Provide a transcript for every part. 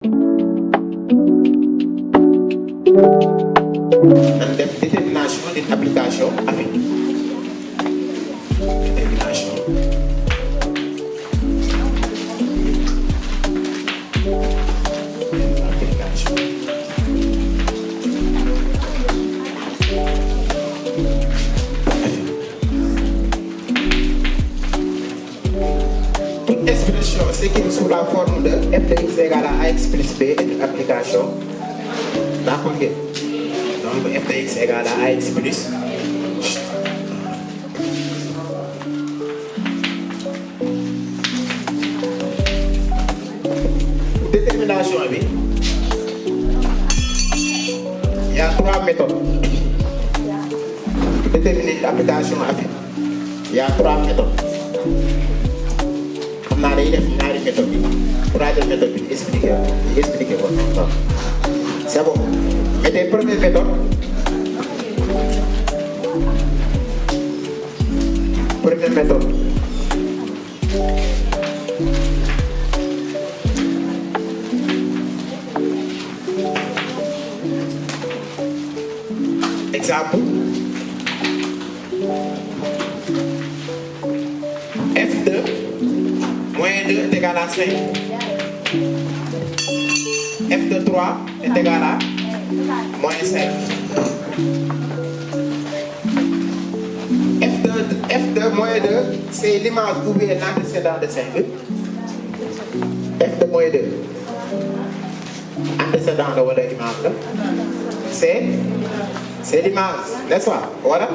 nan def détermination d'une application avec détermination application toute expression s'écrit sous la forme de f de x égale à ax plus b est une application d'accord. Donc f de x égale à ax plus détermination bi il y a 3 méthodes pour déterminer l'application avec il y a 3 méthodes xam naa day def ñaari méthode bi troisième méthode bi expliquer ko c'est bon. Mettez première méthode. Première méthode. Exemple. F2 moins 2 est égal à 5. F de 3 est égal à moins 5. F2 moins 2, c'est l'image ou bien l'antécédent de 5. F de moins 2. Antécédent de votre image. C'est l'image, n'est-ce pas? Voilà.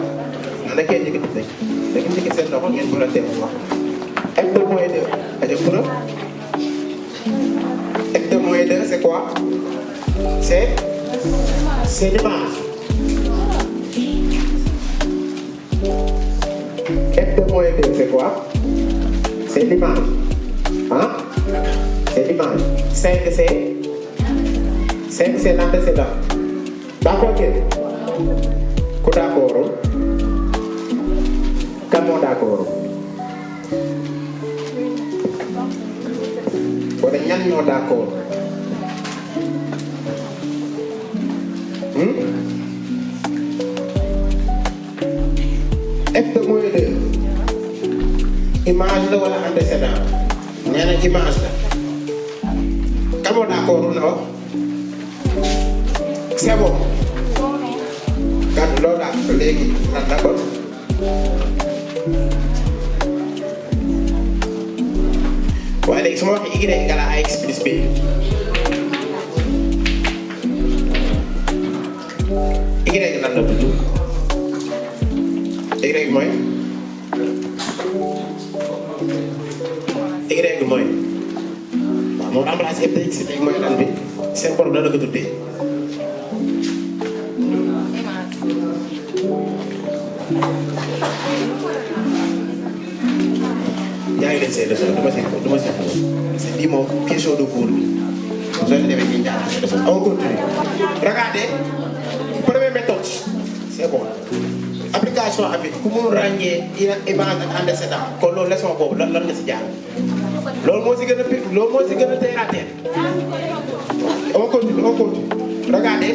On a qu'à dire que c'est le rôle pour le témoin. F de moins 2. F de moins 2, c'est quoi? C'est l'image. F de moins 2, c'est quoi? C'est l'image. Hein? C'est l'image. 5, c'est l'antécédent. D'accord, Ko d'accord? Comment d'accord? Wala ñan ñoo d'accord? F de moins 2 image la wala antécédent nee na image la kan moo d'accord na wax c'est bon kan loolu daal léegi lan d'accord waaye léegi su ma waxee y égale à ax plus b y lan la tudd y mooy waaw moom remplacé f de x léegi mooy lan bi seen borom la ko tuddee yaa ngi leen seen leçon du ma si c'est lii moom question de cours bi soo leen demee ñu jaar seen leçon on continue. Regardez première méthode c'est bon application avec ku mun ràññee image ak antécédent kon loolu leçon boobu lan nga si jaar loolu moo si gën a terre à terre. on continue. Regardez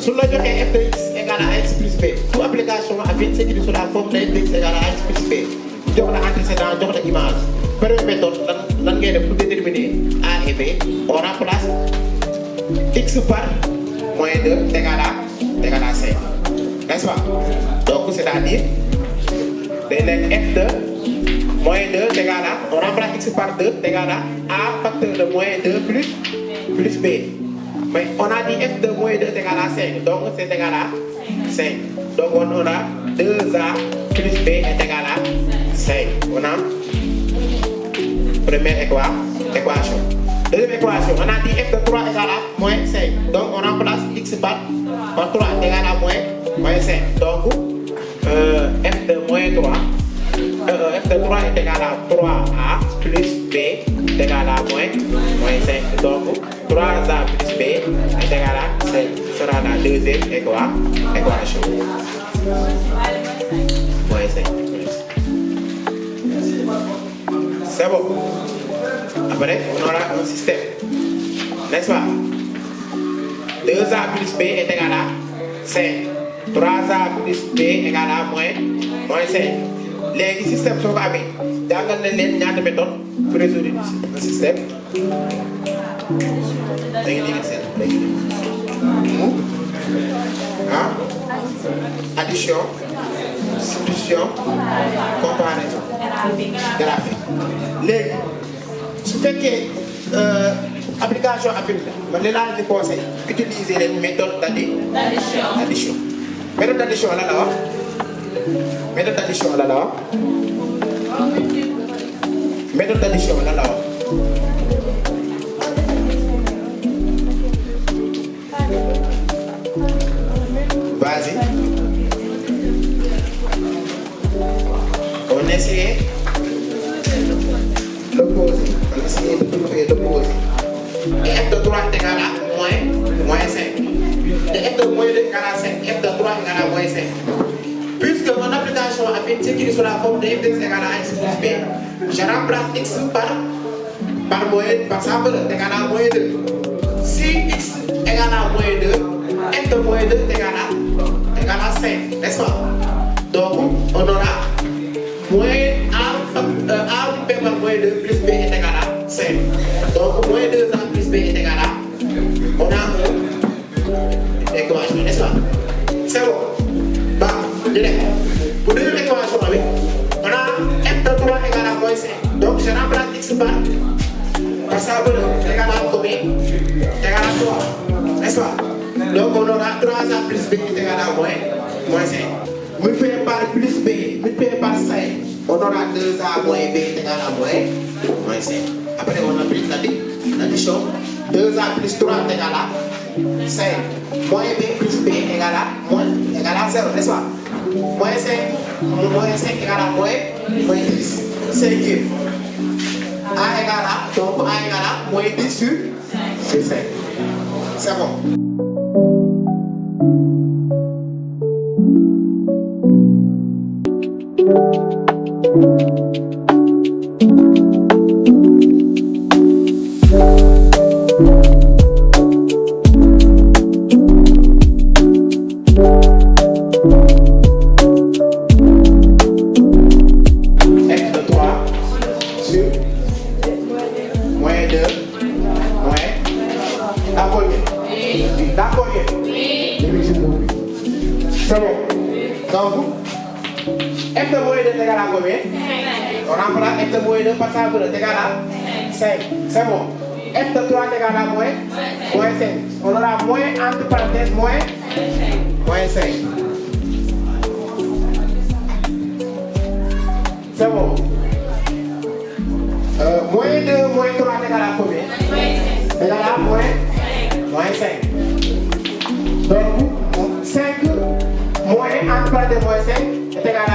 su la joxee f de x égale à x plus b toute application avec s'écrit sous la forme de f de x égale à x plus b jox la antécédent jox la image. Première méthode lan ngay def pour déterminer a et b on remplace x par moins 2 égale à 5, n'est-ce pas? Donc c'est-à-dire day nekk f de moins 2 égale à on remplace x par 2 égale à a facteur de moins 2 plus b. Mais on a dit f de moins 2 égale à 5, donc c'est égal à 5. Donc on aura 2a plus b est égal à 5. On a première équation. Deuxième équation, on a dit f de 3 égale à moins 5. Donc on remplace x par 3 égale à moins 5. Donc f de moins 3, f de 3 est égal à 3a plus b est égal à moins 5. Donc 3a plus b est égal à 5. Sera la deuxième équation. Moins 5. C'est bon. Après, on aura un système. n'est-ce pas? 2A plus B est égal à 5. 3A plus B est égal à moins 5. Les systèmes sont avec. Dans le ñaata méthode pour résoudre le système. Addition, substitution, comparaison, graphique. Les, su fekkee application affine la man laa di conseil utiliser les méthodes d'addition. Méthode d'addition la wax. Méthode d'addition la wax. Méthode d'addition la wax. Vas-y. On essaie d'opposer. On essaie de trouver l'opposé. Et f de 3 est égal à moins 5. Et f de moins 2 est égal à 5. F de 3 est égal à moins 5. Puisque mon application affine s'écrit sous la forme de f de x égale à x plus b, je remplace x par moins, par ça est égal à moins 2. Si x égale à moins 2, f de moins 2 est égal à 5, n'est-ce pas? Donc, on aura moins a multiplié par moins 2 plus b est égal à 5. Donc, moins 2a plus b est égal à, on a une équation, n'est-ce pas? C'est bon. Bah, pour deuxième équation, on a f de 3 égale à moins 5. Donc, je remplace x par ça est égal à combien? Égal à 3, n'est-ce pas? Donc, on aura 3a plus b est égal à moins 5. Multiplié par plus b, multiplié par 5, on aura 2a moins b est égal à moins 5. Après, on applique l'addition. 2a plus 3 est égal à 5. Moins b plus b est égal à 0, n'est-ce pas? Moins 5 égale à moins 10. 5. A égale à, donc A égale à moins 10 sur 5. C'est bon. C'est bon. Donc, f de moins 2 est égal à combien? On remplace f de moins 2 par ça est égal à 5. C'est bon. F de 3 est égal à moins 5. On aura moins entre parenthèses moins 5. C'est bon. Moins 2 moins 3 est égal à combien? Égal à moins 5. Donc, 5 moins entre parenthèses moins 5 est égal à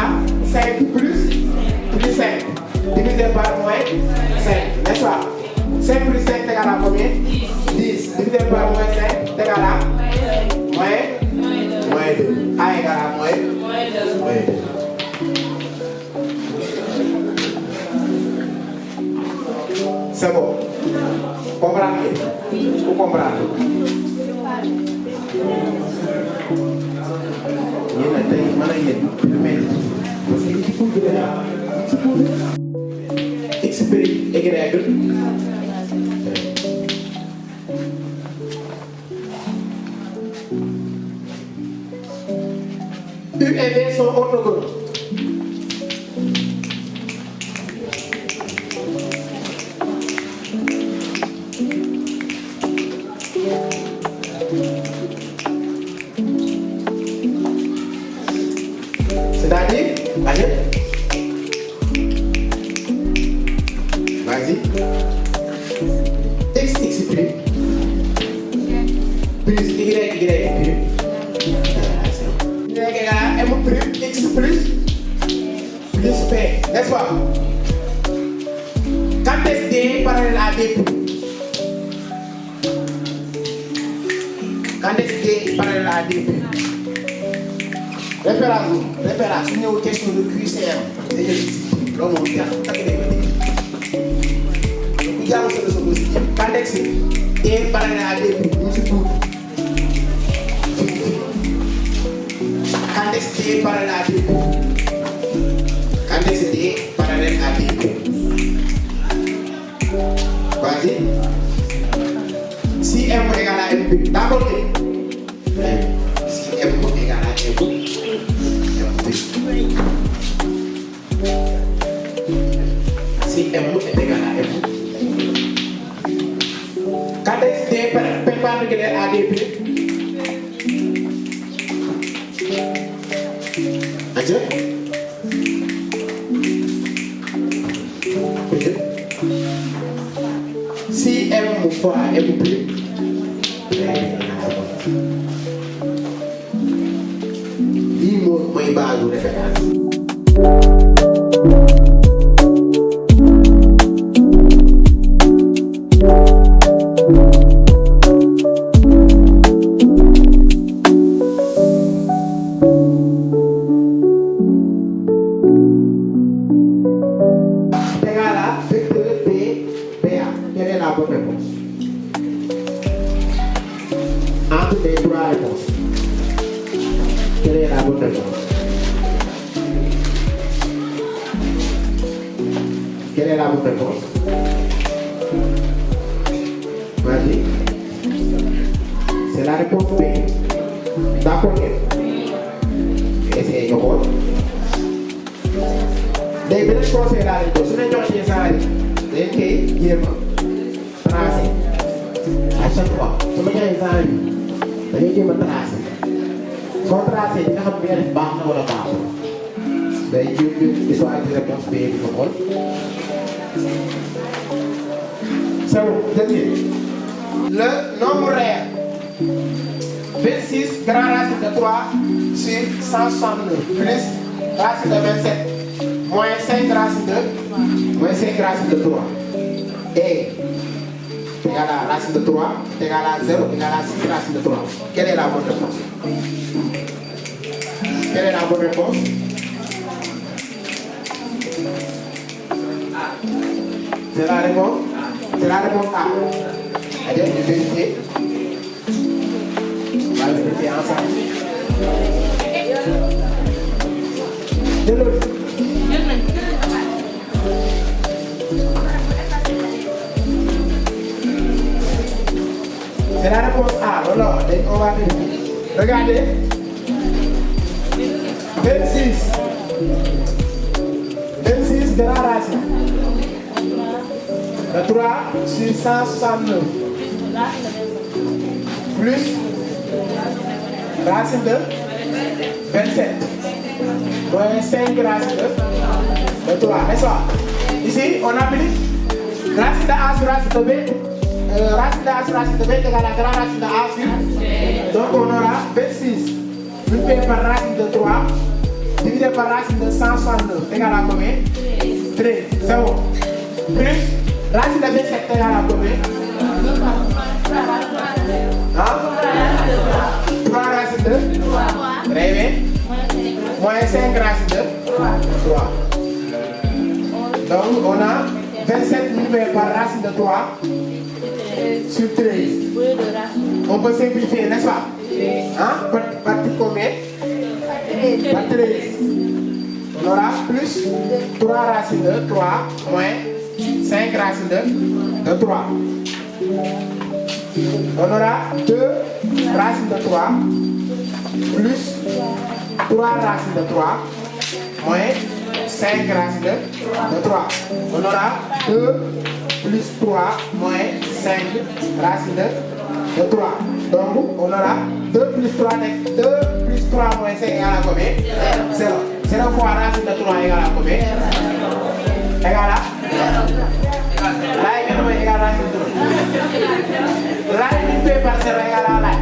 5 plus 5 divisé par moins 5, n'est-ce pas? 5 plus 5 est égal à combien? 10 divisé par moins 5 est égal à moins 2. A égale à moins 2. C'est bon. Comprendre? Vous comprenez? X Y U et V sont orthogonaux. C'est-à-dire, allez, vas-y, x plus y égale m plus x plus p, n'est-ce pas? Quand est-ce D parallèle à D plus? Quand est-ce D parallèle à D plus? Référence, une autre question de QCM. jaamu sa leçon aussi contexte T parallèle à D ñu si tuuti contexte T parallèle à D contexte T parallèle à D vas-y si M égale à MP d'accord si M égale à MP si M est égal à M quand est-ce que perpendiculaire à DP si M fois M plus lii mooy base de référence entre les trois réponses. Quelle est la bonne réponse? Quelle est la bonne réponse? Vas-y. C'est la réponse B. D'accord? Essayez de voir. Des benn conseil laa leen jox su ne joxee saa yi dañ koy jéem a tracé à chaque fois su ma joxee saa yi dañuy jéem a tracé soo tracé nga xam ne def baax na wala baaxul day jéem di choisir réponse B bi ko xool. c'est bon deuxième. Le nombre réel 26 grand racine de 3 sur 169 plus racine de 27 moins 5 racine de 3 et égale à racine de 3 égale à 0 égale à 6 racine de 3. Quelle est la bonne réponse? Quelle est la bonne réponse? C'est la réponse? C'est la réponse A. Allez, je vais vérifier. On va vérifier ensemble. De l'autre. C'est la réponse A. Alors, on va vérifier. Regardez. 26 de la racine. De 3 sur 169. Plus racine de 27. Moins 5 racine de 3. N'est-ce pas? Ici, on applique racine de A sur racine de B. Racine de A sur racine de B égale à grand racine de A sur. Donc on aura 26 multiplié par racine de 3 divisé par racine de 169 égale à combien? 13. C'est bon. Plus racine de 27 égale à combien? Hein? 3 racines de 3. Très bien. Moins 5 racines de 3. Donc on a 27 multiplié par racine de 3 sur 13. On peut simplifier, n'est-ce pas? Hein? Par combien? Par 13. On aura plus 3 racines de 3 moins 5 racines de 3. On aura 2 racines de 3 plus 3 racines de 3 moins 5 racines de 3. On aura 2 plus 3 moins 5 racines de 3. Donc on aura 2 plus 3 moins 5 égale à combien? 0. 0 fois racine de 3 égale à combien? Égale à? Là, il égale à racine de 3. Là, il fait par 0 égale à là.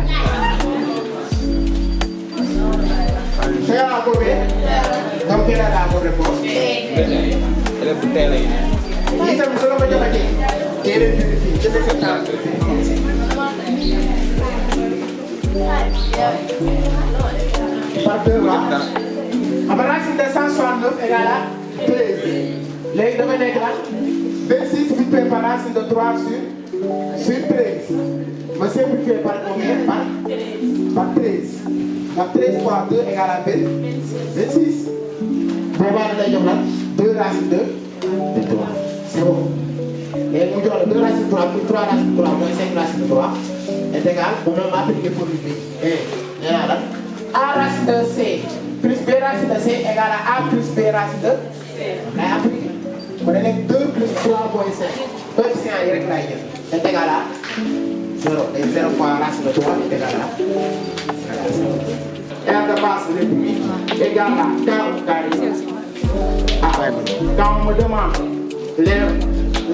C'est égale à combien? Donc quelle est la bonne réponse? Elle est pour telle. Il s'agit seulement de la quelle est vérifiée. Je vais faire ça. Par 2 là. Alors racine de 169 égale à 13. Les deux là. 26 multiplié par racine de 3 sur 13. Mais c'est multiplié par combien? Par 13. Donc 13 fois 2 égale à 26. Bon, on va aller là 2 racines de 3. C'est bon. Et nous avons 2 racines de 3 plus 3 racines de 3 moins 5 racines de 3 est égal, on va appliquer pour lui. Et là, A racine de C plus B racine de C égale à A plus B racine de C. On applique. On a 2 plus 3 moins 5. Coefficient est égal à 0. Et 0 fois racine de 3 est égal à 0. R de base réduit égale à K au carré. Quand on me demande l'air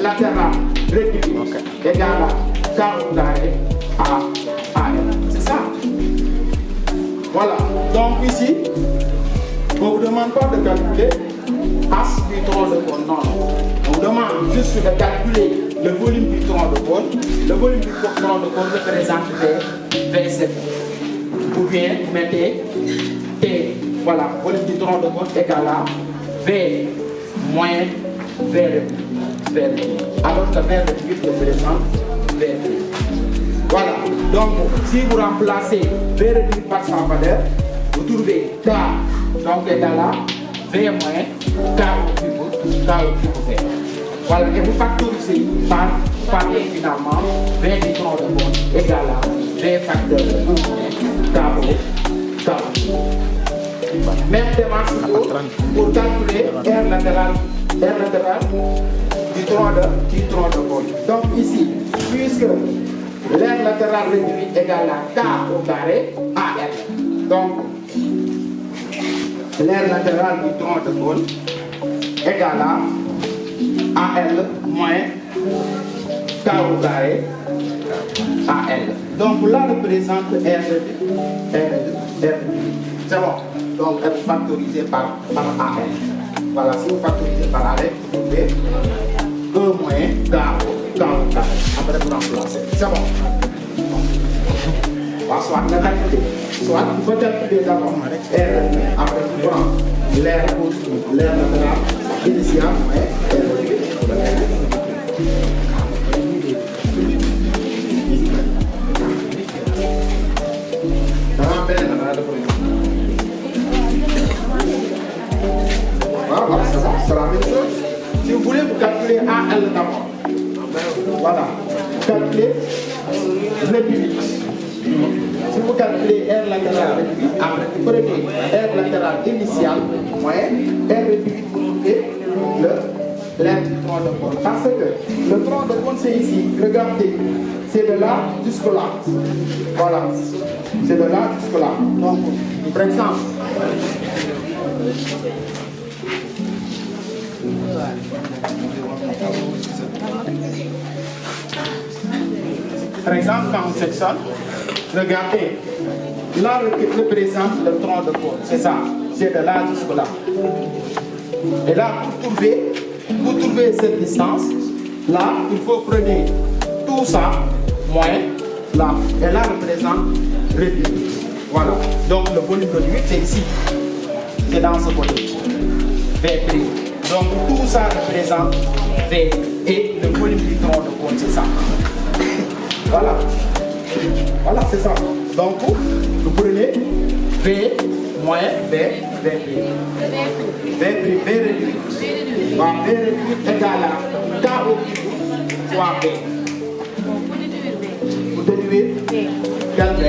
latéral réduit égale à K au carré à L. C'est ça. Voilà. Donc ici, on ne vous demande pas de calculer as du tronc de cône. Non. On vous demande juste de calculer le volume du tronc de cône. Le volume du tronc de cône représente V7. Ou bien mettez T. Voilà. Volume du tronc de cône égale à V moins V réduit. Alors que V réduit représente V réduit. Voilà, donc si vous remplacez V réduit par sa valeur, vous trouvez K, donc égal à V moins K au cube V. Voilà, et vous factorisez par et finalement V du tronc de cône égal à V facteur de K au. Même démarche pour calculer R latéral du tronc de cône. Donc ici, puisque l'aire latérale réduite égale à K au carré AL. Donc, l'aire latérale du tronc de cône égale à AL moins K au carré AL. Donc, là représente R. C'est bon. Donc, elle factorisée par AL. Voilà, si vous factorisez par AL, vous trouvez 1 moins K au carré. Après, vous remplacez. C'est bon. Soit on a calculé. Soit il faut calculer d'abord R. Après, tu prends l'air latéral initial et R. Voilà, c'est la même chose. Si vous voulez, vous calculez AL d'abord. Voilà. Calculez réduit. Si vous calculez R latéral réduit, après vous prenez R latéral initial moins R réduit pour trouver l'aire du tronc de cône. Parce que le tronc de cône c'est ici. Regardez, c'est de là jusque là. Voilà. C'est de là jusque là. Donc, par exemple, quand on sectionne, regardez, là représente le tronc de cône, c'est ça, c'est de là jusque là. Et là, pour trouver cette distance, là, il faut prendre tout ça, moins là, et là représente réduit. Voilà, donc le volume réduit, c'est ici, c'est dans ce côté, V'. Donc tout ça représente V, et le volume du tronc de cône, c'est ça. Voilà. Voilà, c'est ça. Donc, vous prenez V moins V réduit. V réduit. V réduit égale à K au cube fois V. Vous déduisez quel V?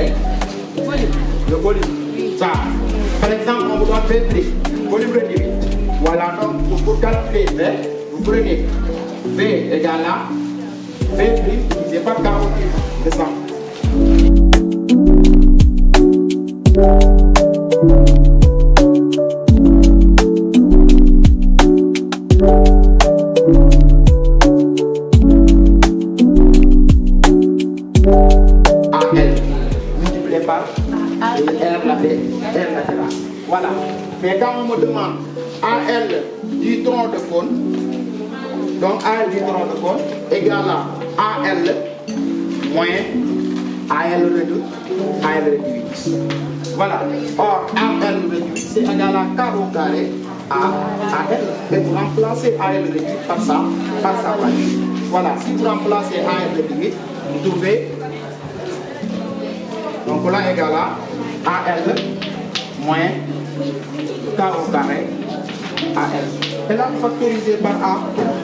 Le volume. Ça. Par exemple, on vous donne V', volume réduit. Voilà, donc pour calculer V, vous prenez V égale à V' divisé par K au cube. C'est ça. AL multiplié par R latéral. Voilà. Mais quand on me demande AL du tronc de cône, donc AL du tronc de cône égale à AL moins AL réduit. Voilà. Or, AL réduit, c'est égal à K au carré à AL. Et vous remplacez AL réduit par sa valeur. Voilà, si vous remplacez AL réduit, vous trouvez, donc là égale à AL moins K au carré AL. Et là, vous factorisez par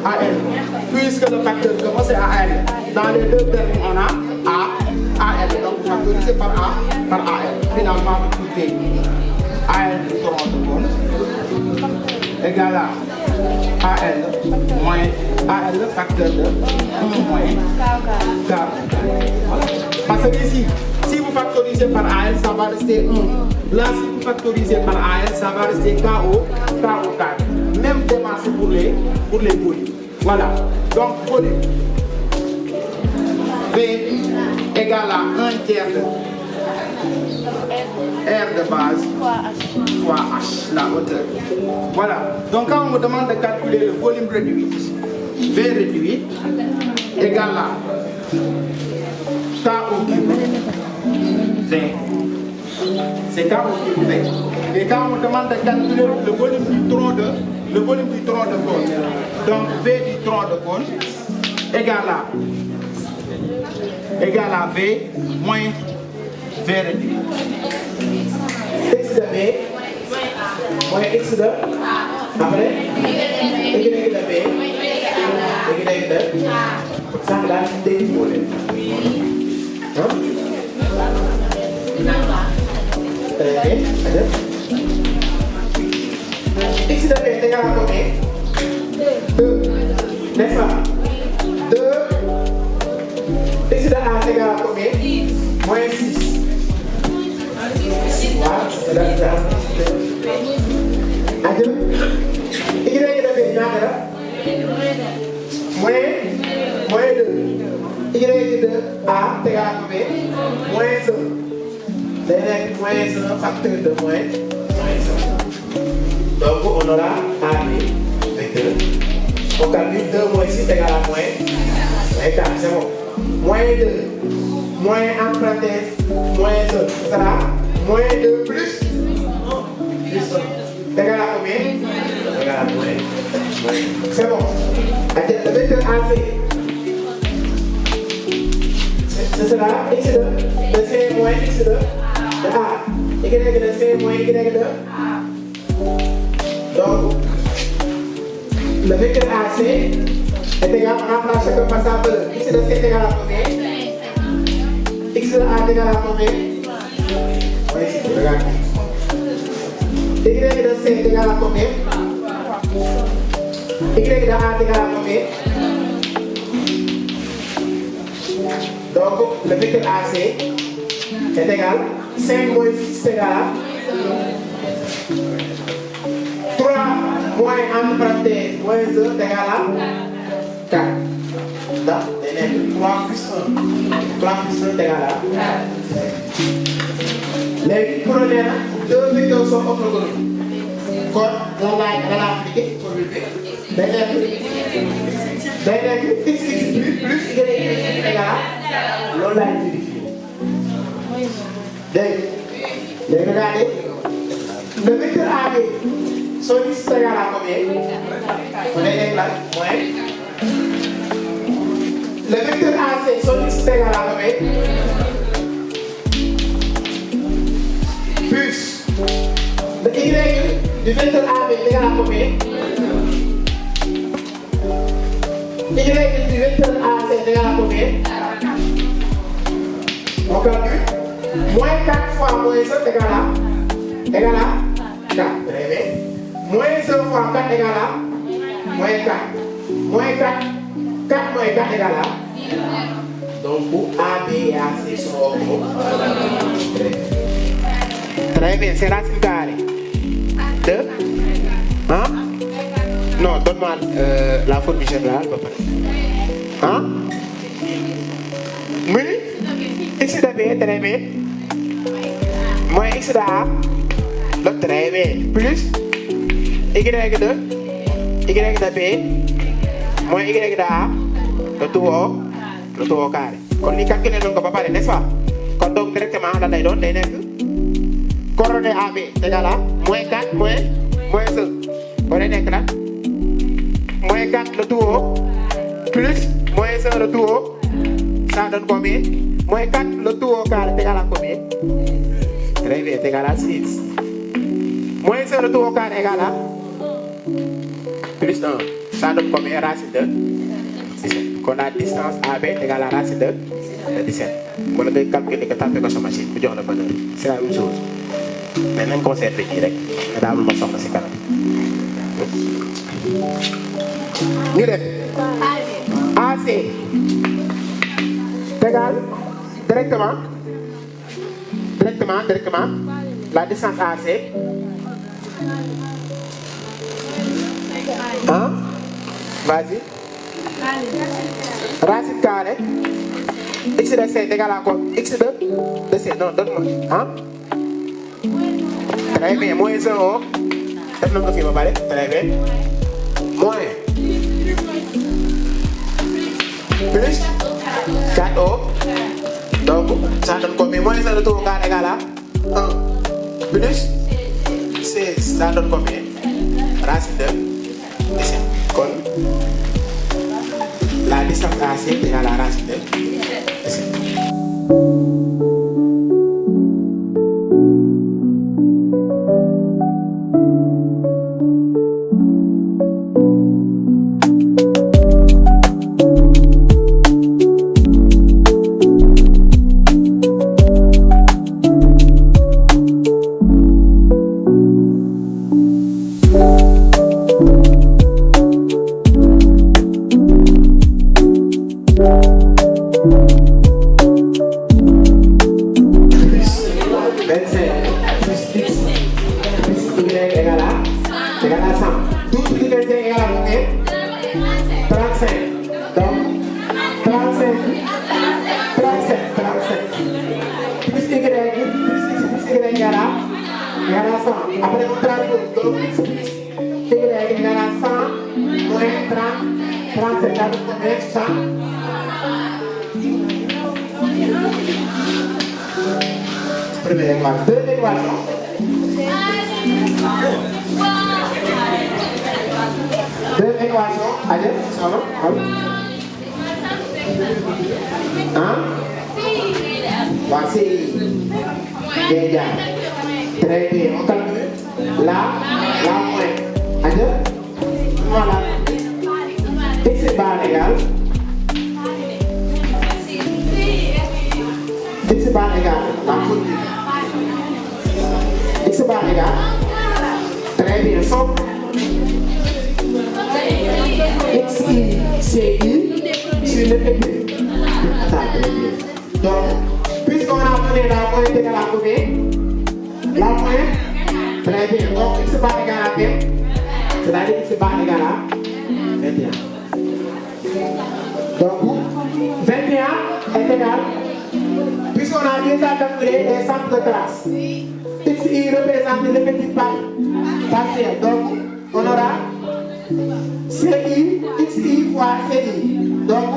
AL. Puisque le facteur commence à AL. Dans les deux termes, on a AL. Donc, vous factorisez par AL. Finalement, vous trouvez AL du tronc de cône égale à AL moins AL facteur de 1 moins K. Voilà. Parce que ici, si vous factorisez par AL, ça va rester 1. Là, si vous factorisez par AL, ça va rester K au carré. Même démarche pour les volumes. Voilà. Donc, volume V égale à 1 tiers de R de base fois H, la hauteur. Voilà. Donc, quand on me demande de calculer le volume réduit, V réduit égale à K au cube V. C'est K au cube V. Et quand on me demande de calculer le volume du tronc de cône, donc V du tronc de cône égale à V moins V réduit. X de B moins X de après Y de B Y de ça là c'est volume. X de B est égal à combien? 2. N'est-ce pas? 2. X de A est égal à combien? Moins 6. Voilà, c'est là ça. À 2. Y de B ñaata la? Moins 2. Y de A est égal à combien? Moins 1. C'est moins 1 facteur de moins 1. Donc on aura AB vecteur. On calcule 2 moins 6 égale à moins 4. C'est bon. Moins 2. Moins en parenthèse. Moins 1. Ça sera moins 2 plus 1. Égale à combien? Égale à moins. C'est bon. Le vecteur AC. Ce sera X de C moins X de A. Y de C moins Y de A. Donc, le vecteur AC est égal, on remplace chacun par sa valeur. X de C est égal à combien? X de A est égal à combien? Oui, regarde. Y de C est égal à combien? Y de A est égal à combien? Donc, le vecteur AC est égal à 5 moins 6 est égal à 3 moins entre parenthèses moins 1 est égal à 4. Donc, 3 plus 1. 3 plus 1 est égal à 4. Les prenez deux vecteurs sont orthogonaux. Kon, on va appliquer pour le vecteur. X plus Y est égal à l'on l'a vérifié. Donc, regardez. Le vecteur AB, son X est égal à combien? On est là, moins. Le vecteur AC, son X est égal à combien? Plus. Le Y du vecteur AB est égal à combien? Y du vecteur AC est égal à combien? On calcule. Moins 4 fois moins 1 est égal à 4. Très bien. Moins 1 fois 4 égale à moins 4. Moins 4. 4 moins 4 égale à. Donc pour AB et AC sont orthogonaux. Très bien. C'est racine carrée. 2. Hein? Non, donne-moi la formule générale. Hein? Oui? X de B, très bien. Moins X de A. Donc très bien. Plus Y de B moins Y de A. Le tout au carré. Kon li calculer donc ba pare, n'est-ce pas? Kon donc directement lan lay doon day nekk coordonnée AB égal à moins 4 moins 1. Bon day nekk lan moins 4 le tout au plus Moins 1 le tout haut, ça donne combien? Moins 4 le tout au carré est égal à combien? Très bien, c'est égal à 6. Moins 1 le tout au carré est égal à plus 1. Ça donne combien? Racine de 17. Qu'on a distance AB est égale à racine de 17. On va calculer que tu as fait sur la machine. C'est la même chose. Mais on conserve direct. On va le sortir de canal. Nous AC égal directement la distance AC. Hein? Vas-y. Racine carrée. X de C est égal à quoi? X de C. Non, donne-moi. Hein? Très bien. Moins 1 haut. Donne-moi ce va très bien. Moins. Plus 4 haut. Donc, ça donne combien? Moins 1 de tout au carré égal à 1. Plus 16. Ça donne combien? Racine de 17. Comme la distance AC est égale à la racine de 17. Après on transpose, donc x plus y égale à 100 moins 30, 37, ça donne combien? 100. Première équation. Deuxième équation. Deuxième équation. Allez, ça va? Hein? Voici. Bien. Très bien. On calcule. Là, moins. Allez. Voilà. X bar égale. X bar égale. La faute. X bar égale. Très bien. Somme. XI, CI sur le PP. Donc, puisqu'on a donné la moyenne égale à combien? La moyenne. Très bien. Donc, X bar égale à quel? C'est-à-dire X bar égale à 21. Donc, 21 est égal. Puisqu'on a déjà calculé les centres de classe. XI représente l'effectif partiel. Donc, on aura CI, XI fois CI. Donc,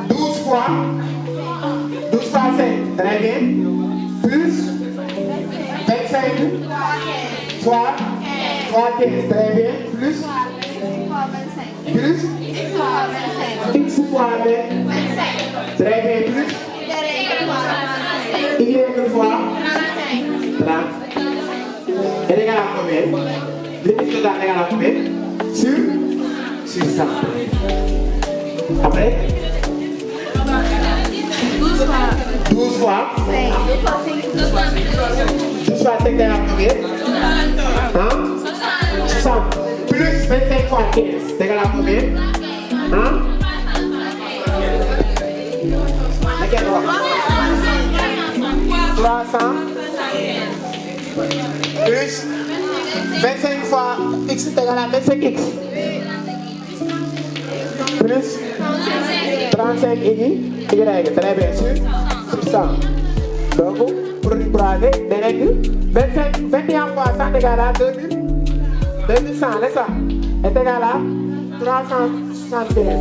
12 fois 5. Très bien. Plus 25 fois 15. Très bien. Plus X fois 25. Très bien. Plus Y fois 30. Elle est égale à combien? Limite totale égale à combien? Sur 100. Après 12 fois 5 égale à combien? Hein? 60. Plus 25 fois 15 égale à combien? Hein? 300 plus 25 fois x est égal à 25x plus 35y, très bien sur 100. Donc, produit croisé, 21 fois 100 est égal à 2100, n'est-ce pas? Est égal à 375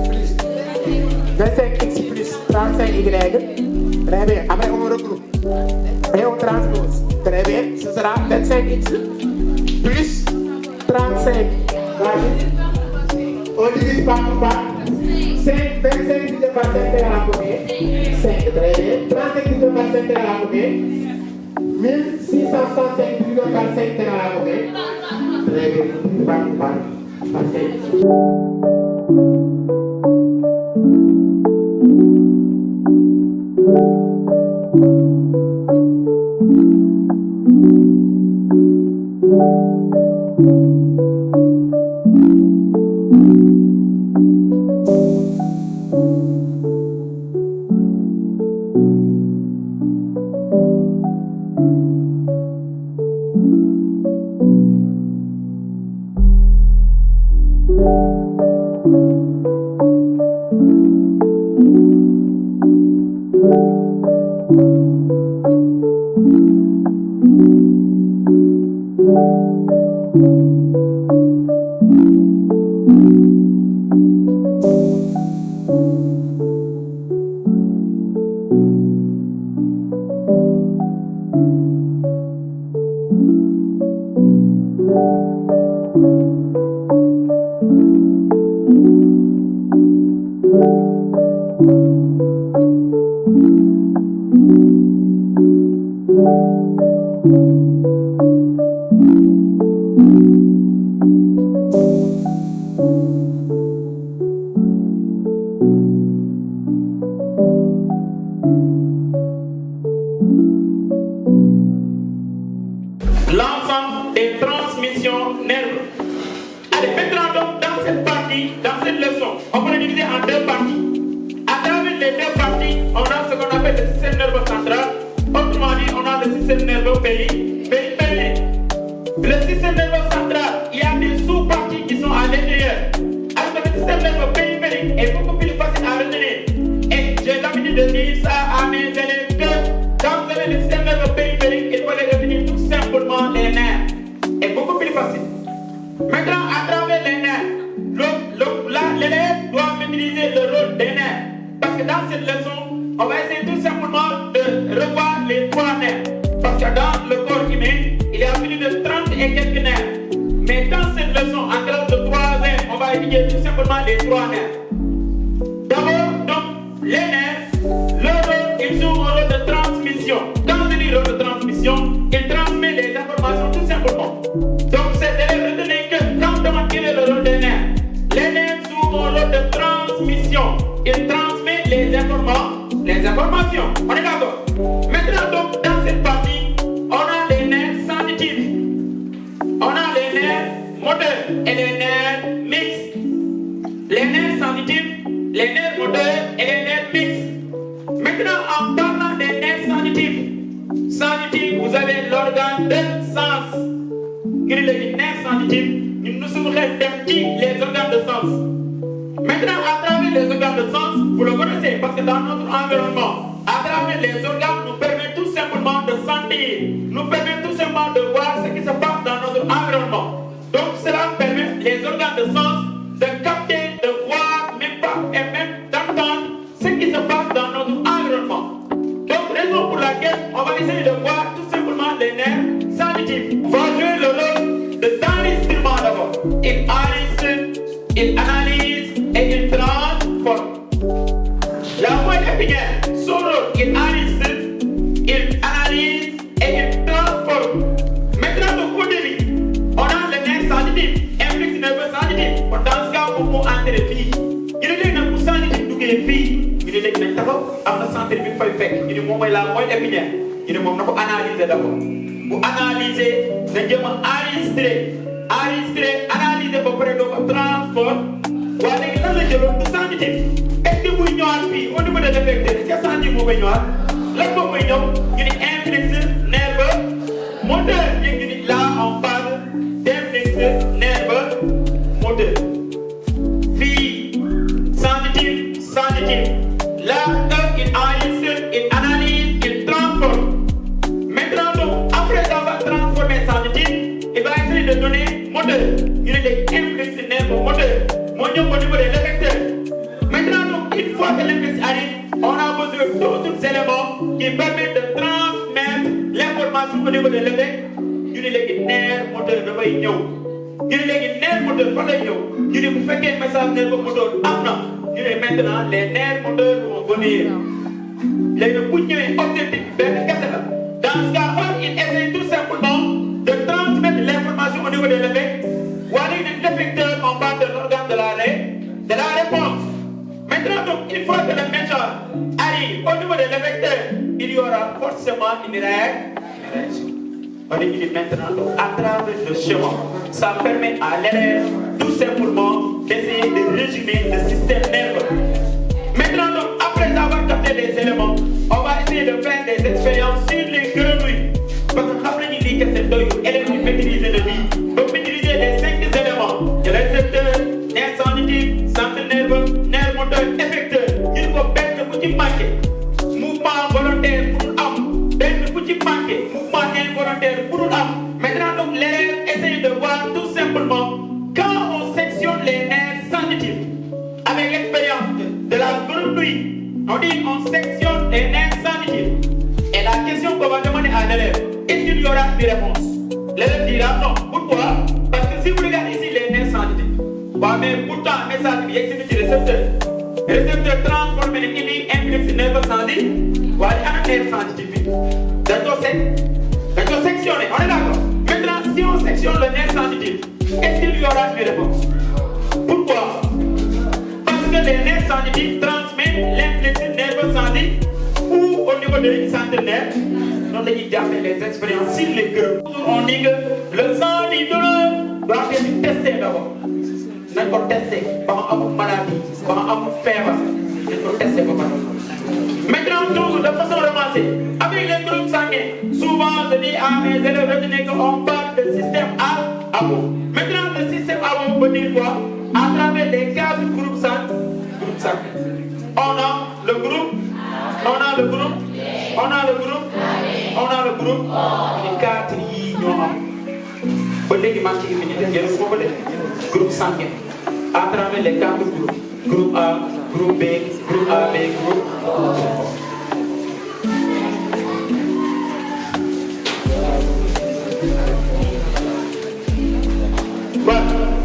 plus 25x plus 35y. Très bien. Après, on regroupe. Et on transpose. Très bien. Ce sera 25x plus 35. On divise par 25 divisé par 5 égale à combien? 5, très bien. 35 divisé par 5 égale à combien? 1665 divisé par 5 égale à combien? Très bien. Par 5. L'ensemble des transmissions nerveuses. Allez, maintenant donc dans cette partie, dans cette leçon, on peut le diviser en deux parties. À travers les deux parties, on a ce qu'on appelle le système nerveux central. Autrement dit, on a le système nerveux périphérique. Le système nerveux central, il y a des sous-parties qui sont à l'intérieur. Alors que le système nerveux périphérique est beaucoup plus facile à retenir. Et j'ai l'habitude de dire ça à mes élèves que quand vous avez le système nerveux périphérique, il faut les retenir tout simplement les nerfs. C'est beaucoup plus facile. Maintenant, à travers les nerfs, l'élève doit maîtriser le rôle des nerfs. Parce que dans cette leçon, on va essayer tout simplement de revoir les trois nerfs. Parce que dans le corps humain, il y a plus de 30 et quelques nerfs. Mais dans cette leçon, en classe de 3e, on va étudier tout simplement les trois nerfs. D'abord, donc, les nerfs, leur rôle, ils jouent un rôle de transmission. Quand je dis rôle de transmission, ils transmettent les informations tout simplement. Donc, cet élève, retenez que quand on demande quel est le rôle des nerfs, les nerfs jouent un rôle de transmission. Ils transmettent les informations. On est d'accord? Maintenant, donc, dans cette partie, on a les nerfs sensitifs. On a les nerfs moteurs et les nerfs mixtes. Les nerfs sensitifs, les nerfs moteurs et les nerfs mixtes. Maintenant, en parlant des nerfs sensitifs, vous avez l'organe de sens. Les nerfs sensitifs, nous sommes les organes de sens. Maintenant, à travers les organes de sens, vous le connaissez parce que dans notre environnement, à travers les organes, nous permet tout simplement de sentir, nous permet tout simplement de voir ce qui se passe dans notre environnement. Donc, cela permet les organes de sens de capter, de voir, même pas, et même d'entendre ce qui se passe dans notre environnement. Donc, raison pour laquelle on va essayer de voir tout simplement les nerfs sensitifs. Va jouer le rôle de d'enregistrement d'abord. Il enregistre, il analyse et il transforme. La moelle épinière, son rôle, il enregistre, il analyse et il transforme. Maintenant, de côté lui, on a le nerf sensitif, implexe nerveux sensitif. Dans ce cas, on peut entrer les filles. Il est là pour sensitif, donc les filles. Il est là d'abord, on a senti le fait fait. Il est moment la moelle épinière. Il est moment pour analyser d'abord. Pour analyser, nous devons enregistrer, analyser pour près de votre transforme. Voilà, il y a le sensitif. Est-ce que vous ignorez au niveau de l'effectif? Est-ce que sensitif vous ignorez? Là, vous ignorez, il y a un implexe nerveux moteur. Là, on parle d'implexe nerveux moteur. Fille, sensitif. Là, il enregistre, il analyse, il transforme. Maintenant, donc, après avoir transformé sensitif, il va essayer de donner moteur. Il y a des implexe nerveux moteur. Au niveau de l'effecteur. Maintenant, donc, une fois que l'implexe arrive, on a besoin d'autres éléments qui permettent de transmettre l'information au niveau de l'effecteur. Il y a les nerfs moteurs de vaillot. Il y a les nerfs moteurs de vaillot. Il y a les messages nerveux moteurs. Et maintenant, les nerfs moteurs vont venir. Les objectifs, dans ce cas, il essaie tout simplement de transmettre l'information au niveau de l'évêque. Voilà l'effecteur en bas de l'organe de la réponse. Maintenant, donc, une fois que le message arrive au niveau de l'effecteur, il y aura forcément une réaction. On dit maintenant, donc, à travers le schéma, ça permet à l'élève tout simplement d'essayer de résumer le système nerveux. Maintenant, donc, après avoir capté les éléments, on va essayer de faire des expériences sur les grenouilles. Parce que après, il dit que c'est deux élèves qui maîtrisent le lit. Donc, maîtriser les 5 éléments. Il y a récepteur, nerf sensitif, centre nerveux, nerf moteur, effecteur. Il faut perdre le petit manqué. Mouvement volontaire pour l'âme. Perdre le petit manqué. Mouvement involontaire pour l'âme. Maintenant, donc, l'élève essaye de voir tout simplement quand on sectionne les nerfs sensitifs. Avec l'expérience de la grenouille, on dit on sectionne les nerfs sensitifs. Et la question qu'on va demander à l'élève, est-ce qu'il y aura une réponse? L'élève dira non. Pourquoi? Parce que si vous regardez ici les nerfs sensitifs, mais pourtant, le message qui exécute le récepteur. Le récepteur transforme les lignes influx nerveux sensitifs. Voilà un nerf sensitif. D'accord, sectionné, on est d'accord. Maintenant, si on sectionne le nerf sensitif, est-ce qu'il y aura une réponse? Pourquoi? Parce que les nerfs sensitifs transmettent l'influx nerveux sensitif ou au niveau de centre nerf. Donc, il y a les expériences sur les groupes. On dit que le sang du douleur doit être testé d'abord. Nous devons tester par une maladie, par une fièvre. Nous devons tester par maintenant, toujours de façon ramassée, avec les groupes sanguins, souvent je dis à mes élèves retenez qu'on parle de système ABO. Maintenant, le système ABO veut dire quoi? À travers les 4 groupes sanguins. On a le groupe, on a le groupe, on a le groupe, on a le groupe, les 4 yi ñoo am. Ba léegi maa ngi ciy indi ngeen ko ba léegi groupe sanguin à travers les 4 groupes. Groupe A, groupe B, groupe AB, groupe voilà.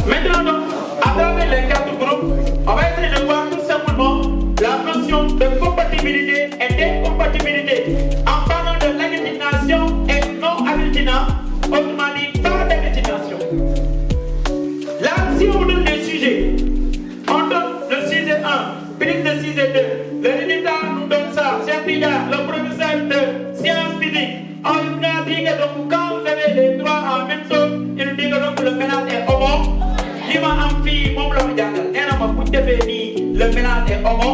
Maintenant donc, à travers les 4 groupes, on va essayer de voir tout simplement la notion de compatibilité et d'incompatibilité en parlant de l'agglutination et non-agglutinant, autrement dit pas d'agglutination. Là, si on donne des sujets, on donne le sujet 1, prise de sujet 2, le résultat nous donne ça, c'est le professeur de sciences physiques. On nous a dit que donc, quand vous avez les 3 en même temps, il nous dit que donc, le mélange est homo. Lima am fii moom la ma jàngal nee na ma bu ñu defee nii le mélange est homo.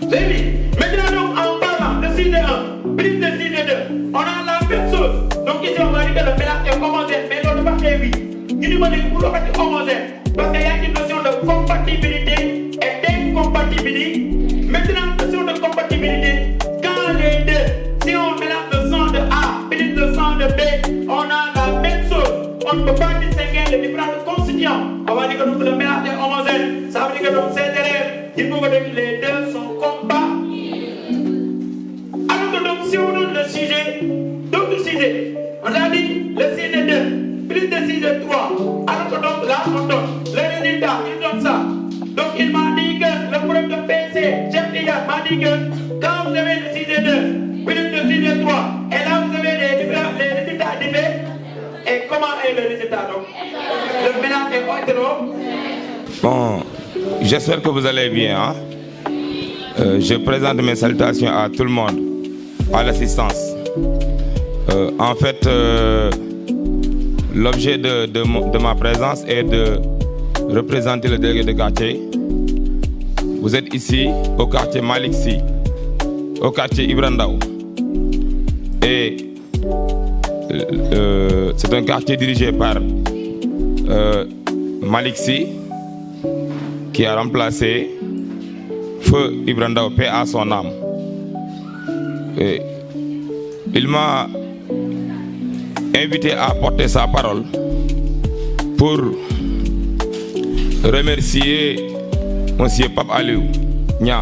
C'est lui. Maintenant donc en parlant de sujet 1, prise de sujet 2, on a la même chose. Donc ici on va dire que le mélange est homogène, mais loolu dafa xew bi ñu ni ma ne bu waxati homogène parce qu'il y a une notion de compatibilité et d'incompatibilité. Maintenant notion de compatibilité, quand les deux, si on mélange le sang de A plus le sang de B, on a la même chose. On ne peut pas distinguer les différents constituants. On va dire que le mélange est homogène. Ça veut dire que donc ces élèves, il faut que les deux sont compatibles. Alors que donc si on donne le sujet, donc le sujet, on a dit le sujet 2, plus de sujet 3. Alors que donc là on donne le résultat, il donne ça. Donc il m'a dit que le problème de PC, Chef Liga m'a dit que quand vous avez le sujet 2, plus de sujet 3, et là vous avez les résultats différents. Et comment est le résultat donc? Le mélange est hétéro. Bon, j'espère que vous allez bien. Hein? Je présente mes salutations à tout le monde, à l'assistance. En fait, l'objet de ma présence est de représenter le délégué de quartier. Vous êtes ici au quartier Malick Sy, au quartier Ibra Ndao. Et c'est un quartier dirigé par Malick Sy, qui a remplacé Feu Ibra Ndao, paix à son âme. Et il m'a invité à porter sa parole pour remercier M. Pape Aliou Nia,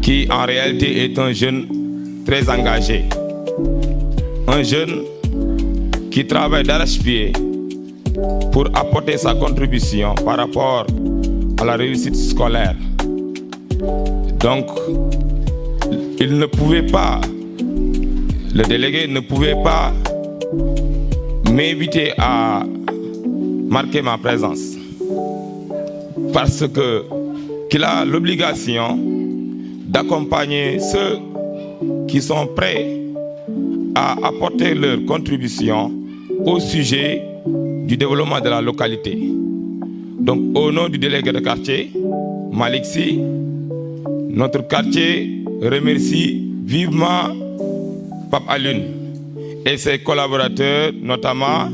qui en réalité est un jeune très engagé. Un jeune qui travaille d'arrache-pied pour apporter sa contribution par rapport à la réussite scolaire. Donc, il ne pouvait pas, le délégué ne pouvait pas m'inviter à marquer ma présence parce qu'il a l'obligation d'accompagner ceux qui sont prêts à apporter leur contribution au sujet du développement de la localité. Donc, au nom du délégué de quartier, Malick Sy, notre quartier remercie vivement Pape Alioune et ses collaborateurs, notamment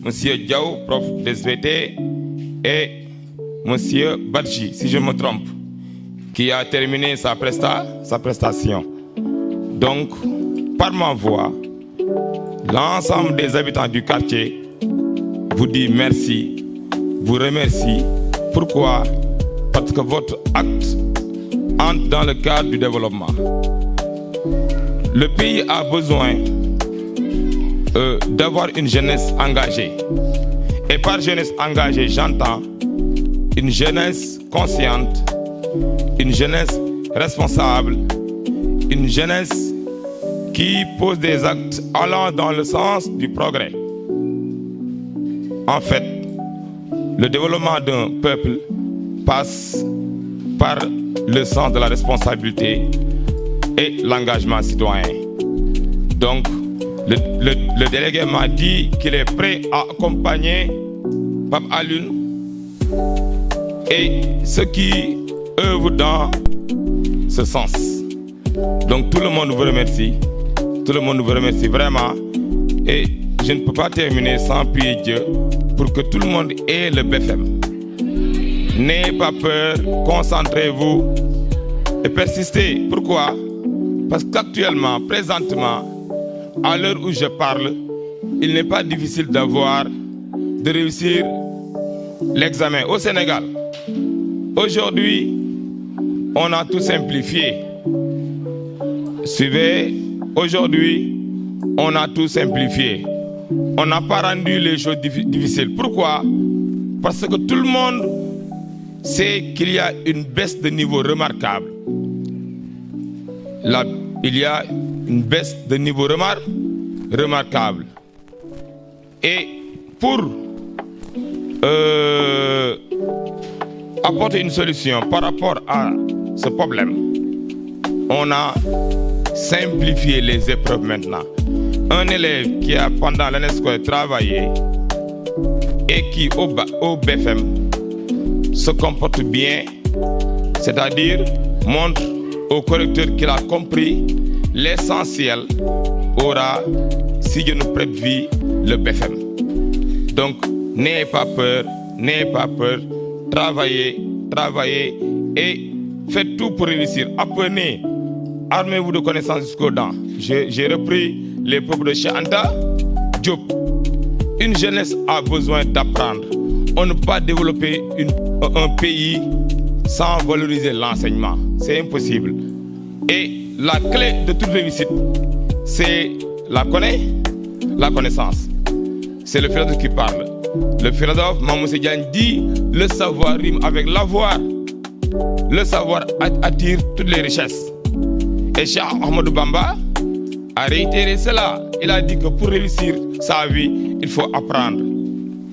M. Diaw, prof d'SVT, et M. Badji, si je me trompe, qui a terminé sa prestation. Donc, par ma voix, l'ensemble des habitants du quartier vous dit merci, vous remercie. Pourquoi? Parce que votre acte entre dans le cadre du développement. Le pays a besoin d'avoir une jeunesse engagée. Et par jeunesse engagée, j'entends une jeunesse consciente, une jeunesse responsable, une jeunesse qui pose des actes allant dans le sens du progrès. En fait, le développement d'un peuple passe par le sens de la responsabilité et l'engagement citoyen. Donc, le délégué m'a dit qu'il est prêt à accompagner Pape Alioune et ceux qui œuvrent dans ce sens. Donc tout le monde vous remercie. Tout le monde vous remercie vraiment. Et je ne peux pas terminer sans prier Dieu pour que tout le monde ait le BFM. N'ayez pas peur, concentrez-vous et persistez. Pourquoi? Parce qu'actuellement, présentement, à l'heure où je parle, il n'est pas difficile de réussir l'examen au Sénégal. Aujourd'hui, on a tout simplifié. Suivez, aujourd'hui, on a tout simplifié. On n'a pas rendu les choses difficiles. Pourquoi? Parce que tout le monde sait qu'il y a une baisse de niveau remarquable. Il y a une baisse de niveau remarquable. Et pour apporter une solution par rapport à ce problème, on a simplifié les épreuves maintenant. Un élève qui a pendant l'année scolaire travaillé et qui au BFM se comporte bien, c'est-à-dire montre au correcteur qu'il a compris l'essentiel, aura, si Dieu nous prête vie, le BFM. Donc, n'ayez pas peur, travaillez et faites tout pour réussir. Apprenez, armez-vous de connaissances jusqu'aux dents. J'ai repris les propos de Cheikh Anta Diop. Une jeunesse a besoin d'apprendre. On ne peut pas développer un pays sans valoriser l'enseignement. C'est impossible. Et la clé de toute réussite, c'est la connaissance. C'est le philosophe qui parle. Le philosophe Mamoussé Diagne dit le savoir rime avec l'avoir. Le savoir attire toutes les richesses. Et Cheikh Ahmadou Bamba a réitéré cela. Il a dit que pour réussir sa vie, il faut apprendre.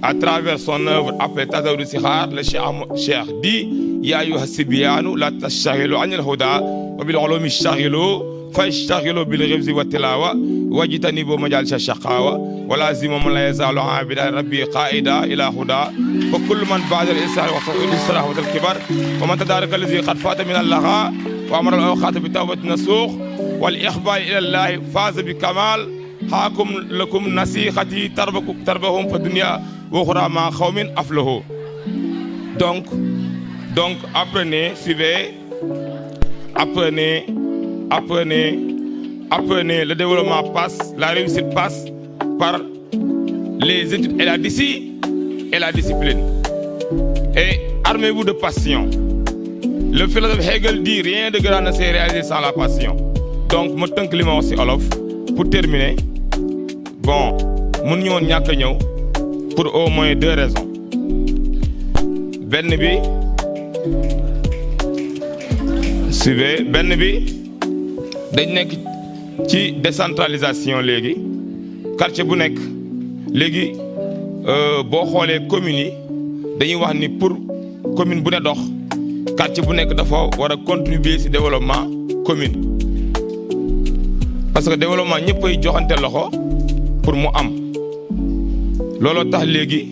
À travers son œuvre appelée Tazawudu Sikhar, le Cheikh dit Ya ayyuha sibyanu la tashaghilu anil huda wa bil ulumi shaghilu fashaghilu bil hifzi wa tilawa wajtanibu majalis ash-shaqawa wa lazimu man la yazalu abida rabbi qaida ila huda fa kullu man ba'da al-israr wa al-israr wa al-kibar wa man tadaraka alladhi qad fata min al-lagha wa amara al-awqat bi tawbati nasukh wal ikhbar ila Allah faza bi kamal hakum lakum nasikhati tarbahum fi dunya wa ukhra ma qawmin aflahu. Donc apprenez, suivez, apprenez. Le développement passe, la réussite passe par les études et la discipline. Et armez-vous de passion. Le philosophe Hegel dit rien de grand ne s'est réalisé sans la passion. Donc je tënk li ma wax ci olof pour terminer. Bon, mun ñoon ñàkk ñëw pour au moins 2 raisons. Benn bi suivez benn bi dañ nekk ci décentralisation léegi quartier bu nekk léegi boo xoolee communes yi dañuy wax ni pour commune bu ne dox quartier bu nekk dafa war a contribuer ci développement commune parce que développement ñëpp ay joxante loxo pour mu am looloo tax léegi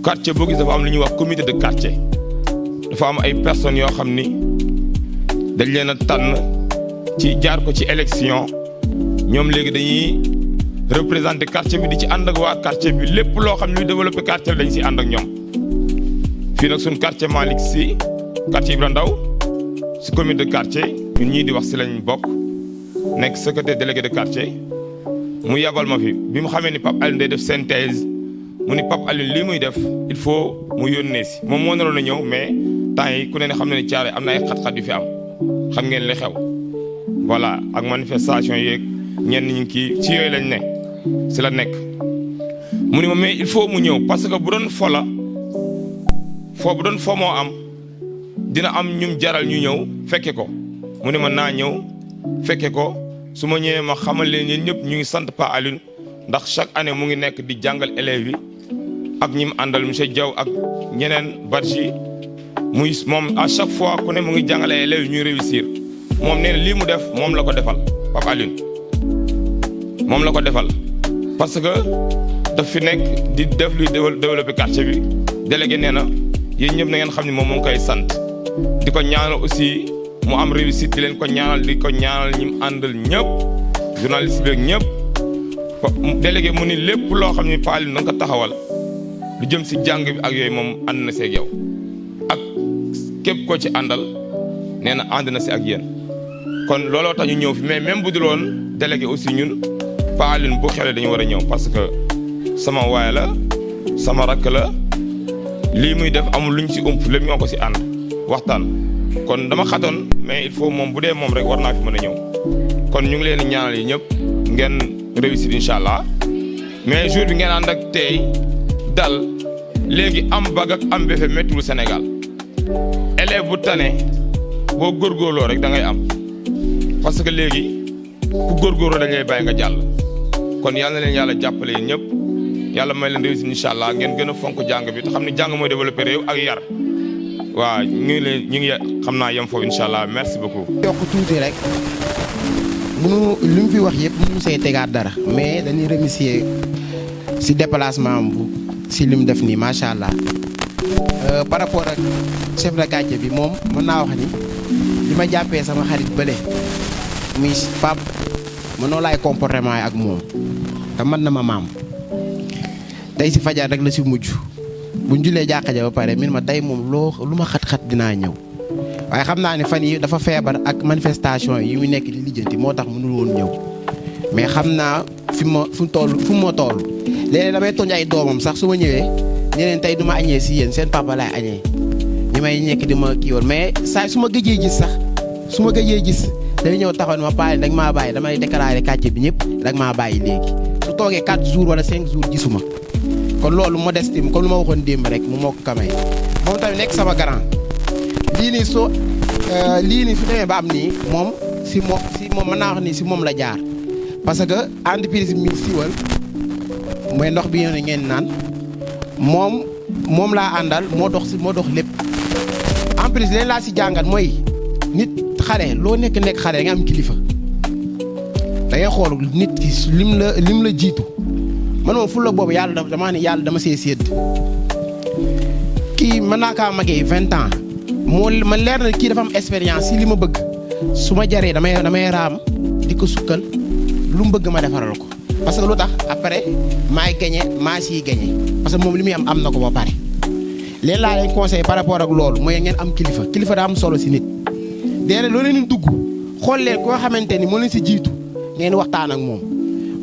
quartier boo gis dafa am lu ñuy wax comité de quartier dafa am ay personnes yoo xam ni dañ leen a tànn ci jaar ko ci élection ñoom léegi dañuy représenter quartier bi di ci ànd ak waa quartier bi lépp loo xam ne luy développer quartier dañ ci ànd ak ñoom fii nag suñ quartier Malick Sy quartier Ibra Ndaw si comité de quartier ñun ñii di wax si lañ bokk nekk secrétaire délégué de quartier mu yabal ma fi bi mu xamee ni Pape Alioune day def synthèse mu ni Pape Alioune lii muy def il faut mu yónnee si moom moo naroon a ñëw mais temps yi ku ne xam ne ni caare am na ay xat-xat yu fi am xam ngeen li xew voilà ak manifestation yeeg ñenn ñi kii ci yooyu lañ ne si la nekk mu ni ma mais il faut mu ñëw parce que bu doon fo la foo bu doon fo moo am dina am ñum jaral ñu ñëw fekke ko mu ni ma naa ñëw fekke ko su ma ñëwee ma xamal leen yéen ñëpp ñu ngi sant Pa Alioune ndax chaque année mu ngi nekk di jàngal élèves yi ak ñi mu àndal monsieur Diaw ak ñeneen Badji muy moom à chaque fois ku ne mu ngi jàngale élèves yi ñuy réussir moom nee na lii mu def moom la ko defal Pape Alioune moom la ko defal parce que daf fi nekk di def luy développer quartier bi délégué nee na yéen ñëpp na ngeen xam ne moom moo ngi koy sant di ko ñaanal aussi mu am réussite di leen ko ñaanal di ko ñaanal ñi mu àndal ñëpp journaliste bi ak ñëpp délégué mu ni lépp loo xam ne Pa Alioune na nga ko taxawal lu jëm si jàng bi ak yooyu moom ànd na seeg yow ak képp koo ci àndal nee na ànd na si ak yéen kon looloo tax ñu ñëw fi mais même bu dul woon délégué aussi ñun Pa Alioune bu xewlee dañu war a ñëw parce que sama waay la sama rakk la lii muy def amul luñ si ump lépp ñoo ko si ànd waxtaan kon dama xatoon mais il faut moom bu dee moom rek war naa fi mën a ñëw kon ñu ngi leen di ñaanal yi ñëpp ngeen réussir incha allah mais jour bi ngeen ànd ak tey dal léegi am bag ak am béfe méttiwul Sénégal élève bu tane boo góorgóorloo rek da ngay am parce que léegi ku góorgóorloo dañ lay bàyyi nga jàll kon yal na leen yàlla jàppale yéen ñëpp yàlla may leen réussir incha allah ngeen gën a fonk jàng bi te xam ne jàng mooy développé réew ak yar waaw ñu ngi xam naa yem foofu incha allah merci beaucoup. yokk tuuti rek munu li mu fi wax yëpp mënu see tegaat dara mais dañuy remercier si déplacement bu si li mu def nii macha allah par rapport ak chef de quartier bi moom mën naa wax ni li ma jàppee sama xarit bële muy Pape mënoo laay comportement yi ak moom te mën na ma maam tey si fajar rek la si mujj bu ñu jullee jàkka ja ba pare min ma tey moom lu ma xat-xat dinaa ñëw waaye xam naa ne fan yi dafa feebar ak manifestation yi mu nekk di lijjanti moo tax mënul woon ñëw mais xam naa fu ma toll léeg-léeg damay tooñ ay doomam sax su ma ñëwee ñeneen tey du ma añee si yéen seen papa laay añee ñi may nekk di ma kii woon mais saa su ma gëjee gis sax day ñëw taxaw ne ma paale dag maa bàyyi damay déclaré quartier bi ñëpp dag maa bàyyi léegi su toogee 4 jours wala 5 jours gisuma kon loolu modeste comme lu ma waxoon démb rek mu moo ko kamee moom tamit nekk sama grand lii nii su demee ba am nii moom mën naa wax ni si moom la jaar parce que entreprise bi mi siiwal mooy ndox bi yéen ngeen naan moom laa àndal moo dox lépp en plus leen laa si jàngat mooy nit xale loo nekk xale da nga am kilifa da ngay xool nit ki lim la jiitu man moom ful la boobu yàlla dama see sédd kii mën naa kaa magee 20 ans man leer na kii dafa am expérience si li ma bëgg su ma jaree damay raam di ko sukkal lu mu bëgg ma defaral ko parce que lu tax après maay gagné maa siy gagné parce que moom li muy am na ko ba pare leen laa leen conseil par rapport ak loolu mooy ngeen am kilifa daa am solo si nit déedéet loo leen dugg xool leen koo xamante ni moo leen si jiitu ngeen waxtaan ak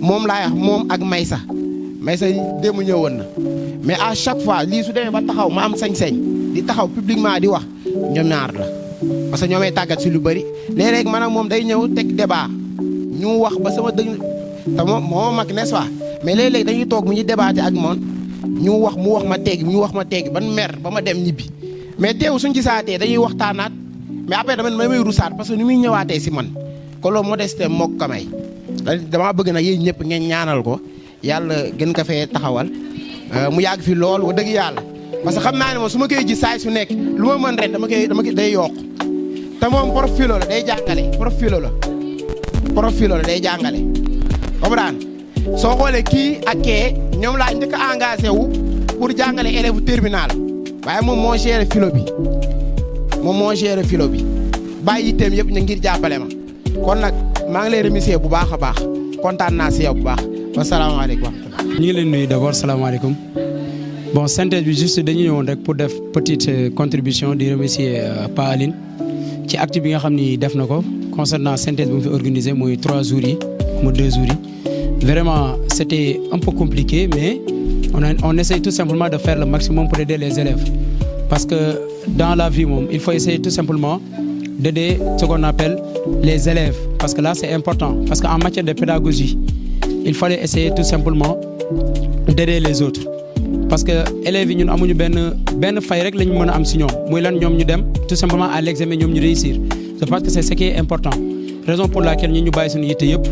moom laay wax moom ak Maysa démb ñëwoon na mais à chaque fois lii su demee ba taxaw ma am sañ-sañ di taxaw publiquement di wax ñoom ñaar la parce que ñoo may tàggat si lu bëri léeg-léeg man ak moom day ñëw teg débat ñu wax ba sama dëgg te moo mag n'est-ce pas mais léeg-léeg dañuy toog mu ñu débatté ak moom mu wax ma teggi ban mer ba ma dem ñibbi mais teew suñ gisaatee dañuy waxtaanaat mais après damay rusaat parce que ni muy ñëwaatee si man ko loolu modeste moo ko may damaa bëgg nag yéen ñëpp ngeen ñaanal ko yàlla gën ko fee taxawal mu yàgg fi lool wax dëgg yàlla parce que xam naa ne moom su ma koy gis saay su nekk lu ma mën ren dama koy day yokk te moom profilo la day jàngale profilo la day jàngale comprendre soo xoolee kii ak kee ñoom laa njëkk a engagé wu pour jàngale élève terminal waaye moom moo géré filo bi bàyyi yitteem yëpp ñu ngir jàppale ma kon nag maa ngi lay remercier bu baax a baax kontaan naa si yow bu baax wasalaamaaleykum. ñu ngi leen nuyu d'abord salaamaaleykum bon synthèse bi juste dañu ñëwoon rek pour def petite contribution di remercier Pa Aline ci acte bi nga xam ni def na ko concernant synthèse bi mu fi organisé mooy 3 jours yi mu 2 jours yi vraiment c'était un peu compliqué mais on essaye tout simplement de faire le maximum pour aider les élèves parce que dans la vie moom il faut essayer tout simplement d'aider ce qu'on appelle les élèves parce que là c'est important parce qu'en matière de pédagogie il fallait essayer tout simplement d'aider les autres parce que élèves yi ñun amuñu benn fay rek lañu mën a am si ñoom muy lan ñoom ñu dem tout simplement à l'examen ñoom ñu réussir je pense que c'est ce qui est important raison pour laquelle ñu bàyyi suñu yitte yëpp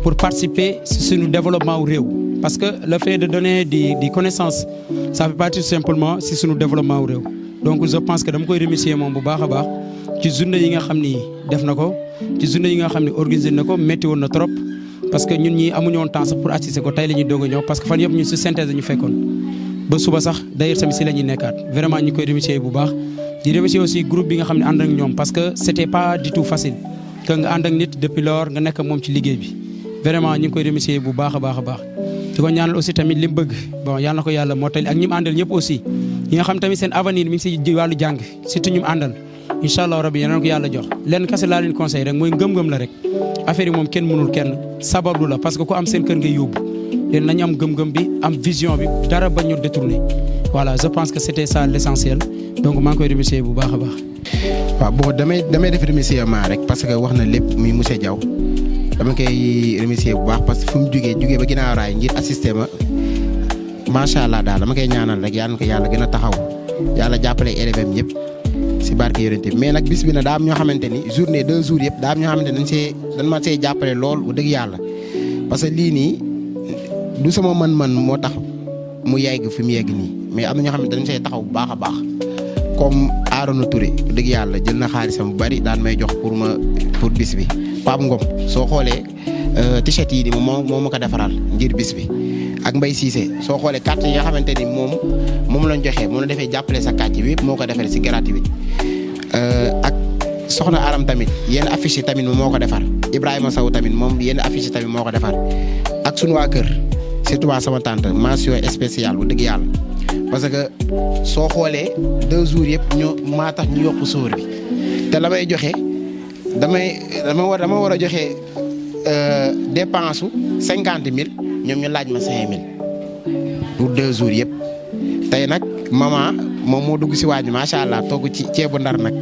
pour participer si suñu développement wu réew parce que le fait de donner des connaissances ça fait partie tout simplement si suñu développement wu réew donc je pense que dama koy remercier moom bu baax a baax ci journée yi nga xam ni def na ko ci journée yi nga xam ni organisé na ko métti woon na trop parce que ñun ñi amuñu woon temps sax pour assister ko tey la ñuy doog a ñëw parce que fan yëpp ñun si synthèse dañu fekkoon ba suba sax d'ailleurs tamit si la ñuy nekkaat vraiment ñu koy remercier bu baax di remercier aussi groupe bi nga xam ne ànd ak ñoom parce que c'était pas du tout facile que nga ànd ak nit depuis lors nga nekk moom ci liggéey bi vraiment ñu ngi koy remercier bu baax a baax a baax di ko ñaanal aussi tamit li mu bëgg bon yàlla na ko yàlla mottali ak ñi mu àndal ñëpp aussi ñi nga xam tamit seen avenir mi ngi si wàllu jàng surtout ñu mu àndal incha allah rabbi yeneen ko yàlla jox leen kese laa leen conseil rek mooy ngëm-ngëm la rek affaire yi moom kenn mënul kenn sabablu la parce que ku am seen kër ngay yóbbu leen nañu am gëm-gëm bi am vision bi dara ba ñu détourner voilà je pense que c'était ça l'essentiel donc maa ngi koy remercier bu baax a baax. waaw bon damay def remerciement rek parce que wax na lépp muy monsieur Diaw dama koy remercier bu baax parce que fu mu jugee ba ginnaaw raay ngir assister ma macha allah daal dama koy ñaanal rek yàlla na ko yàlla gën a taxaw yàlla jàppale élèves am yëpp si barke yorente mais nag bis bi na daa am ñoo xamante ni journée 2 jours yëpp daa am ñoo xamante ni dañ ma see jàppale lool bu dëgg yàlla parce que lii nii du sama mën-mën moo tax mu yegg fi mu yegg nii mais am na ñoo xamante dañ see taxaw bu baax a baax comme Arona Touré bu dëgg yàlla jël na xaalisam bu bari daan may jox pour bis bi Pape Ngom soo xoolee t-shirt yi ni moom ma ko defaral ngir bis bi ak Mbaye Cissé soo xoolee carte yi nga xamante ni moom lañ joxee moom la defee jàppale sa kàcc bi yëpp moo ko defee si gratuit ak soxna Aram tamit yenn affiche yi tamit moo ko defar Ibrahima Sow tamit moom yenn affiche yi tamit moo ko defar ak sunu waa kër surtout waa sama tante mention spéciale bu dëgg yàlla parce que soo xoolee 2 jours yëpp maa tax ñu yokk sóor bi te la may joxe dama war a joxe dépense su 50 000 ñoom ñu laaj ma 5 000 pour 2 jours yëpp tey nag maman moom moo dugg si waañ bi macha allah togg ci ceebu ndar nag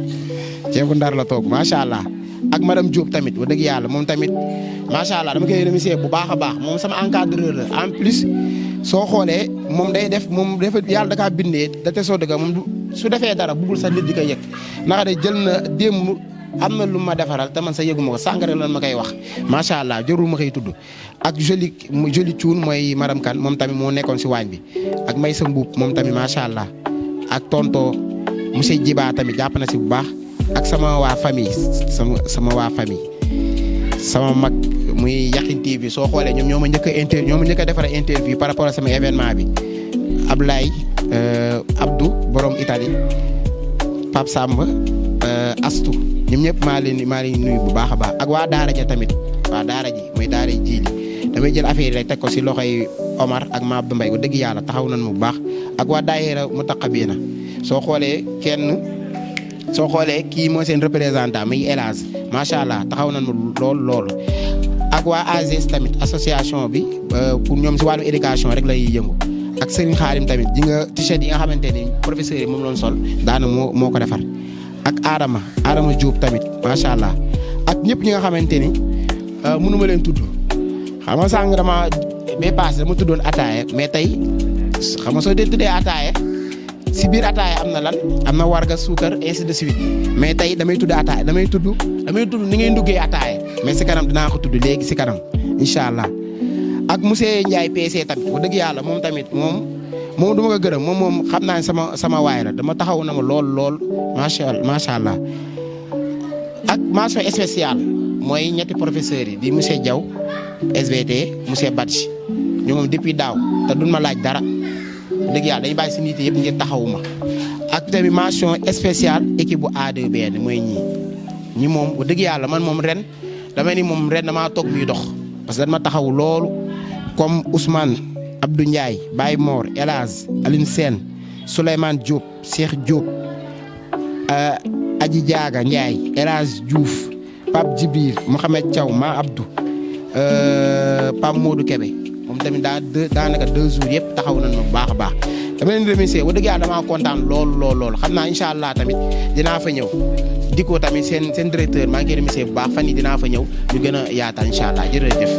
ceebu ndar la togg macha allah ak madame Diop tamit wax dëgg yàlla moom tamit macha allah dama koy remercier bu baax a baax moom sama encadreur la en plus soo xoolee moom day def yàlla da kaa bindee da te soo dëgg moom su defee dara bëggul sax nit di koy yëg naka de jël na démb am na lu ma defaral te man sa yëguma ko sàngare lan ma koy wax macha allah jarul ma koy tudd ak joli cuun mooy madame Kane moom tamit moo nekkoon si waañ bi ak may sa mbuub moom tamit macha allah ak tonto monsieur Djiba tamit jàpp na si bu baax ak sama waa famille sama waa famille sama mag muy Yakhine TV soo xoolee ñoom ñoo ma njëkk a defar interview par rapport à sama événement bi Ablaye Abdou borom Italie Pape Samba Astou ñoom ñëpp maa leen nuyu bu baax a baax ak waa Daara ja tamit waa Daara ji mooy Daara ji damay jël affaire yi rek teg ko si loxoy Omar ak ma Abdou Mbaye bu dëgg yàlla taxaw nañ mu bu baax ak waa daayira Mutaqabina soo xoolee kii moo seen représentant muy El Hadj macha allah taxaw nañ mu loolu ak waa AGS tamit association bi pour ñoom si wàllu éducation rek lay yëngu ak Serigne Xaarim tamit ji nga t-shirt yi nga xamante ni professeur yi moom loon sol daana moo ko defar ak Adama Diop tamit macha allah ak ñëpp ñi nga xamante ni mënu ma leen tudd xam nga sànq dama tuddoon ataaya mais tey xam nga soo dee tuddee ataaya si biir ataaya am na lan am na warga suukar ainsi de suite mais tey damay tudd ataaya damay tudd ni ngay duggee ataaya mais si kanam dinaa ko tudd léegi si kanam incha allah ak monsieur Ndiaye PC tamit bu dëgg yàlla moom tamit moom du ma ko gërëm moom xam naa ne sama waay la dama taxaw na ma lool macha allah ak mention spéciale mooy ñetti professeurs yi di monsieur Diaw SVT monsieur Badji ñu moom depuis daaw te duñ ma laaj dara dëgg yàlla dañuy bàyyi si nit yëpp ngir taxawuma ak tamit mention spéciale équipe bu A2BN mooy ñi moom bu dëgg yàlla man moom ren damay ni moom ren damaa toog muy dox parce que dañ ma taxaw loolu comme Ousmane Abdou Ndiaye Baye Mor Elaz Aline Sène Souleymane Diop Cheikh Diop Aji Diaga Ndiaye Elaz Diouf Pape Djibir Mohamed Thiaw Ma Abdou Pape Modou Kébé moom tamit daanaka 2 jours yëpp taxaw nañ ma bu baax a baax dama leen remercier wax dëgg yàlla damaa kontaan lool xam naa incha allah tamit dinaa fa ñëw Diko tamit seen directeur maa ngi koy remercier bu baax fan yi dinaa fa ñëw ñu gën a yaatal incha allah jërëjëf